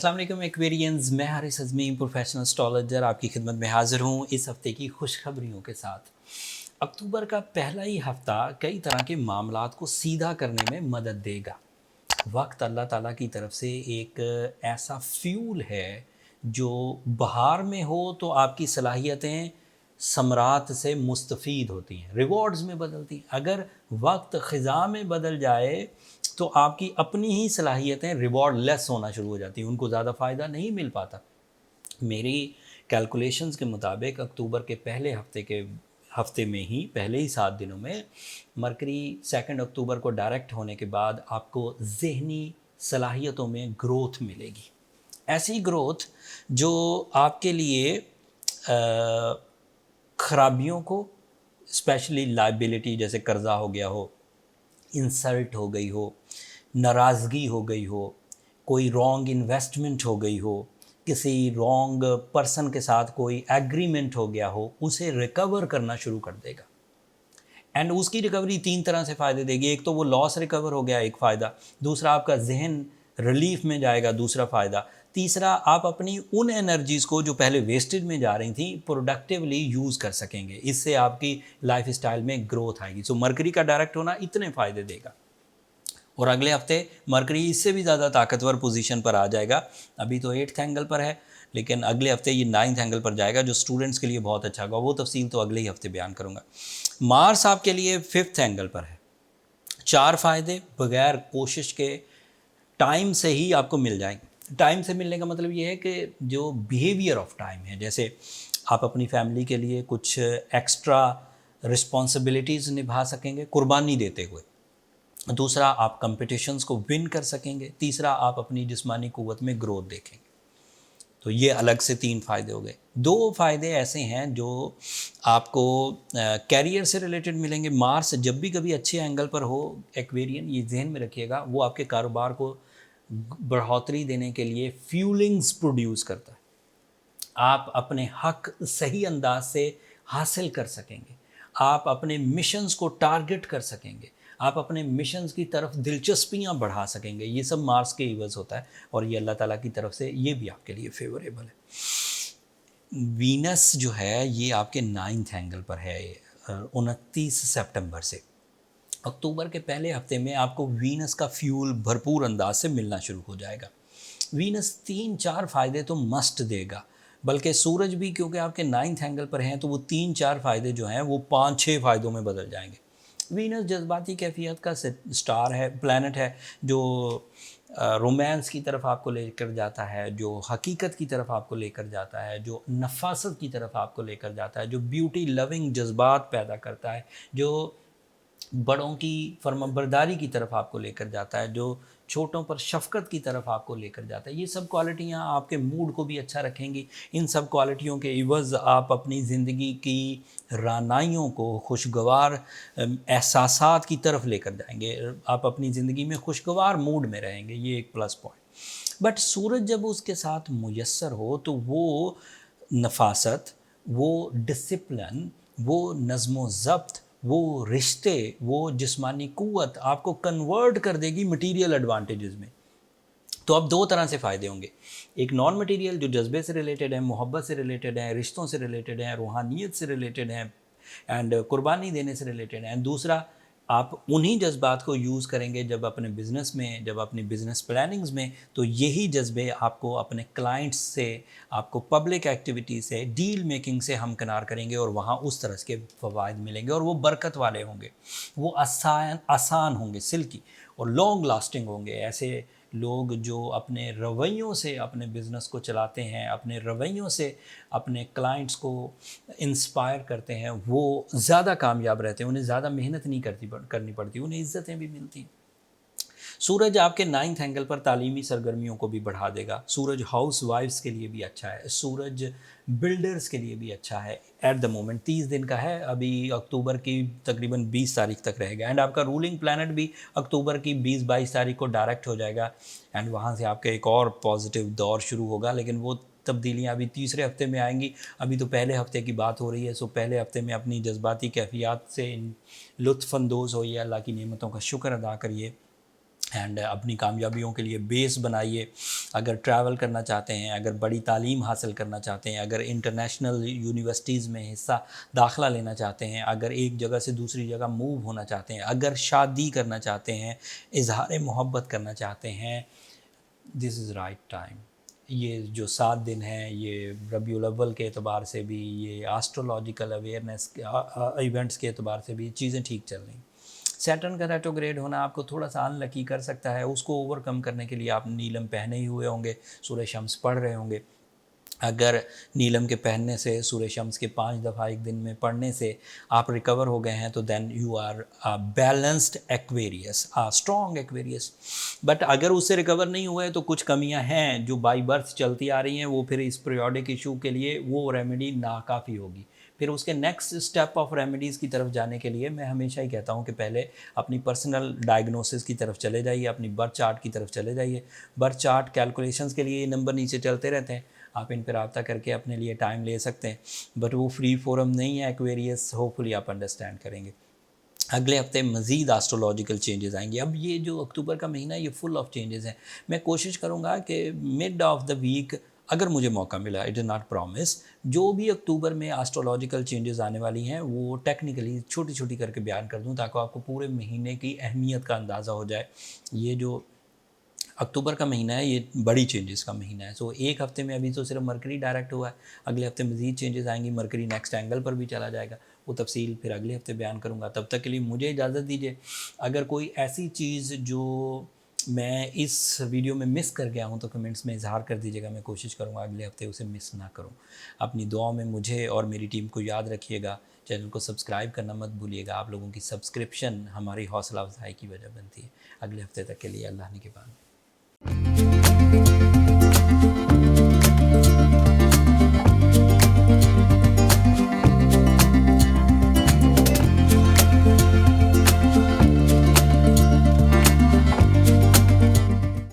अस्सलाम वालेकुम एक्वेरियंस, मैं हारिस अज़मी प्रोफेशनल एस्ट्रोलॉजर आपकी खिदमत में हाज़िर हूँ इस हफ़्ते की खुशखबरियों के साथ। अक्टूबर का पहला ही हफ़्ता कई तरह के मामलात को सीधा करने में मदद देगा। वक्त अल्लाह ताला की तरफ से एक ऐसा फ्यूल है जो बहार में हो तो आपकी सलाहियतें समरात से मुस्तफ़ीद होती हैं, रिवॉर्ड्स में बदलती हैं। अगर वक्त ख़िज़ा में बदल जाए तो आपकी अपनी ही सलाहियतें रिवॉर्ड लेस होना शुरू हो जाती हैं, उनको ज़्यादा फ़ायदा नहीं मिल पाता। मेरी कैलकुलेशंस के मुताबिक अक्टूबर के पहले हफ्ते में ही पहले ही 7 दिनों में मरकरी 2 अक्टूबर को डायरेक्ट होने के बाद आपको ज़हनी सलाहियतों में ग्रोथ मिलेगी। ऐसी ग्रोथ जो आपके लिए ख़राबियों को, स्पेशली लायबिलिटी जैसे कर्ज़ा हो गया हो, इंसल्ट हो गई हो, नाराज़गी हो गई हो, कोई रॉन्ग इन्वेस्टमेंट हो गई हो, किसी रॉन्ग पर्सन के साथ कोई एग्रीमेंट हो गया हो, उसे रिकवर करना शुरू कर देगा। एंड उसकी रिकवरी 3 तरह से फ़ायदे देगी। एक तो वो लॉस रिकवर हो गया, एक फ़ायदा। दूसरा आपका ज़हन रिलीफ में जाएगा, दूसरा फ़ायदा। तीसरा आप अपनी उन एनर्जीज़ को जो पहले वेस्टेज में जा रही थी प्रोडक्टिवली यूज़ कर सकेंगे। इससे आपकी लाइफ स्टाइल में ग्रोथ आएगी। सो मरकरी का डायरेक्ट होना इतने फ़ायदे देगा। और अगले हफ्ते मरकरी इससे भी ज़्यादा ताकतवर पोजीशन पर आ जाएगा। अभी तो 8th एंगल पर है, लेकिन अगले हफ्ते ये 9th एंगल पर जाएगा, जो स्टूडेंट्स के लिए बहुत अच्छा होगा। वो तफसील तो अगले ही हफ्ते बयान करूँगा। मार्स आपके लिए 5th एंगल पर है। 4 फ़ायदे बगैर कोशिश के टाइम से ही आपको मिल जाएंगे। टाइम से मिलने का मतलब ये है कि जो बिहेवियर ऑफ टाइम है, जैसे आप अपनी फैमिली के लिए कुछ एक्स्ट्रा रिस्पॉन्सिबिलिटीज़ निभा सकेंगे कुर्बानी देते हुए। दूसरा, आप कंपटीशंस को विन कर सकेंगे। तीसरा, आप अपनी जिस्मानी क़ुव्वत में ग्रोथ देखेंगे। तो ये अलग से 3 फ़ायदे हो गए। 2 फ़ायदे ऐसे हैं जो आपको कैरियर से रिलेटेड मिलेंगे। मार्स जब भी कभी अच्छे एंगल पर हो एक्वेरियन, ये ज़हन में रखिएगा, वो आपके कारोबार को बढ़ोतरी देने के लिए फ्यूलिंग्स प्रोड्यूस करता है। आप अपने हक सही अंदाज से हासिल कर सकेंगे। आप अपने मिशंस को टारगेट कर सकेंगे। आप अपने मिशंस की तरफ दिलचस्पियां बढ़ा सकेंगे। ये सब मार्स के इवज़ होता है और ये अल्लाह ताला की तरफ से ये भी आपके लिए फेवरेबल है। वीनस जो है ये आपके 9th एंगल पर है 29 सितंबर से। अक्टूबर के पहले हफ्ते में आपको वीनस का फ्यूल भरपूर अंदाज से मिलना शुरू हो जाएगा। वीनस 3-4 फ़ायदे तो मस्ट देगा, बल्कि सूरज भी क्योंकि आपके 9th एंगल पर हैं तो वो 3-4 फ़ायदे जो हैं वो 5-6 फ़ायदों में बदल जाएंगे। वीनस जज्बाती कैफियत का स्टार है, प्लैनेट है, जो रोमांस की तरफ आपको लेकर जाता है, जो हकीकत की तरफ आपको लेकर जाता है, जो नफासत की तरफ आपको लेकर जाता है, जो ब्यूटी लविंग जज्बात पैदा करता है, जो बड़ों की फर्माबरदारी की तरफ आपको लेकर जाता है, जो छोटों पर शफ़क़त की तरफ आपको लेकर जाता है। ये सब क्वालिटियाँ आपके मूड को भी अच्छा रखेंगी। इन सब क्वालिटियों के इवज़ आप अपनी ज़िंदगी की रानाइयों को खुशगवार एहसासात की तरफ लेकर जाएंगे। आप अपनी ज़िंदगी में खुशगवार मूड में रहेंगे, ये एक प्लस पॉइंट। बट सूरज जब उसके साथ मुयस्सर हो तो वो नफासत, वो डिसिप्लिन, वो नज़्म ज़ब्त, वो रिश्ते, वो जिस्मानी क़ुव्वत आपको कन्वर्ट कर देगी मटीरियल एडवांटेजेस में। तो अब 2 तरह से फ़ायदे होंगे। एक नॉन मटीरियल जो जज्बे से रिलेटेड है, मोहब्बत से रिलेटेड है, रिश्तों से रिलेटेड है, रूहानियत से रिलेटेड है एंड कुर्बानी देने से रिलेटेड है। एंड दूसरा, आप उन्हीं जज्बात को यूज़ करेंगे जब अपने बिज़नेस में, जब अपनी बिज़नेस प्लानिंग्स में, तो यही जज्बे आपको अपने क्लाइंट्स से, आपको पब्लिक एक्टिविटी से, डील मेकिंग से हमकिनार करेंगे और वहाँ उस तरह के फ़वाइद मिलेंगे और वो बरकत वाले होंगे, वो आसान होंगे, सिल्की और लॉन्ग लास्टिंग होंगे। ऐसे लोग जो अपने रवैयों से अपने बिज़नेस को चलाते हैं, अपने रवैयों से अपने क्लाइंट्स को इंस्पायर करते हैं, वो ज़्यादा कामयाब रहते हैं। उन्हें ज़्यादा मेहनत नहीं करनी पड़ती, उन्हें इज़्ज़तें भी मिलती हैं। सूरज आपके 9th एंगल पर तालीमी सरगर्मियों को भी बढ़ा देगा। सूरज हाउस वाइफ्स के लिए भी अच्छा है, सूरज बिल्डर्स के लिए भी अच्छा है। एट द मोमेंट 30 दिन का है, अभी अक्टूबर की तकरीबन 20 तारीख तक रहेगा। एंड आपका रूलिंग प्लैनेट भी अक्टूबर की 20-22 तारीख को डायरेक्ट हो जाएगा एंड वहाँ से आपका एक और पॉजिटिव दौर शुरू होगा। लेकिन वो तब्दीलियाँ अभी तीसरे हफ्ते में आएंगी। अभी तो पहले हफ्ते की बात हो रही है। सो पहले हफ्ते में अपनी जज्बाती कैफियत से लुत्फ़ अंदोज़ होइए, अल्लाह की नेमतों का शुक्र अदा करिए اینڈ اپنی کامیابیوں کے لیے بیس بنائیے. اگر ٹریول کرنا چاہتے ہیں، اگر بڑی تعلیم حاصل کرنا چاہتے ہیں، اگر انٹرنیشنل یونیورسٹیز میں داخلہ لینا چاہتے ہیں، اگر ایک جگہ سے دوسری جگہ موو ہونا چاہتے ہیں، اگر شادی کرنا چاہتے ہیں، اظہار محبت کرنا چاہتے ہیں، دس از رائٹ ٹائم. یہ جو 7 دن ہیں، یہ ربیع الاول کے اعتبار سے بھی، یہ آسٹرولوجیکل اویئرنیس ایونٹس کے اعتبار سے بھی چیزیں ٹھیک چل رہی ہیں. سیٹرن کا ریٹروگریڈ ہونا آپ کو تھوڑا سا ان لکی کر سکتا ہے. اس کو اوور کم کرنے کے لیے آپ نیلم پہنے ہی ہوئے ہوں گے، سورہ شمس پڑھ رہے ہوں گے. اگر نیلم کے پہننے سے، سورہ شمس کے 5 دفعہ ایک دن میں پڑھنے سے آپ ریکور ہو گئے ہیں، تو then you are balanced aqueous, strong aqueous. But اگر اس سے ریکور نہیں ہوئے تو کچھ کمیاں ہیں جو بائی برتھ چلتی آ رہی ہیں، وہ پھر اس پیریوڈک ایشو کے لیے وہ ریمیڈی ناکافی ہوگی. پھر اس کے نیکسٹ اسٹیپ آف ریمیڈیز کی طرف جانے کے لیے میں ہمیشہ ہی کہتا ہوں کہ پہلے اپنی پرسنل ڈائگنوسس کی طرف چلے جائیے، اپنی برتھ چارٹ کی طرف چلے جائیے. برتھ چارٹ کیلکولیشنز کے لیے یہ نمبر نیچے چلتے رہتے ہیں، آپ ان پر رابطہ کر کے اپنے لیے ٹائم لے سکتے ہیں. بٹ وہ فری فورم نہیں ہے ایکویریس، ہوپفلی آپ انڈرسٹینڈ کریں گے. اگلے ہفتے مزید آسٹرولوجیکل چینجز آئیں گے. اب یہ جو اکتوبر کا مہینہ ہے، یہ فل آف چینجز ہیں. میں کوشش کروں گا کہ مڈ آف دا ویک، اگر مجھے موقع ملا، اٹ از ناٹ پرومس، جو بھی اکتوبر میں آسٹرولوجیکل چینجز آنے والی ہیں وہ ٹیکنیکلی چھوٹی چھوٹی کر کے بیان کر دوں، تاکہ آپ کو پورے مہینے کی اہمیت کا اندازہ ہو جائے. یہ جو اکتوبر کا مہینہ ہے یہ بڑی چینجز کا مہینہ ہے. سو ایک ہفتے میں ابھی تو صرف مرکری ڈائریکٹ ہوا ہے، اگلے ہفتے مزید چینجز آئیں گی. مرکری نیکسٹ اینگل پر بھی چلا جائے گا، وہ تفصیل پھر اگلے ہفتے بیان کروں گا. تب تک کے لیے مجھے اجازت دیجیے. اگر کوئی ایسی چیز جو میں اس ویڈیو میں مس کر گیا ہوں تو کمنٹس میں اظہار کر دیجیے گا، میں کوشش کروں گا اگلے ہفتے اسے مس نہ کروں. اپنی دعاؤں میں مجھے اور میری ٹیم کو یاد رکھیے گا. چینل کو سبسکرائب کرنا مت بھولیے گا. آپ لوگوں کی سبسکرپشن ہماری حوصلہ افزائی کی وجہ بنتی ہے. اگلے ہفتے تک کے لیے اللہ نگہبان.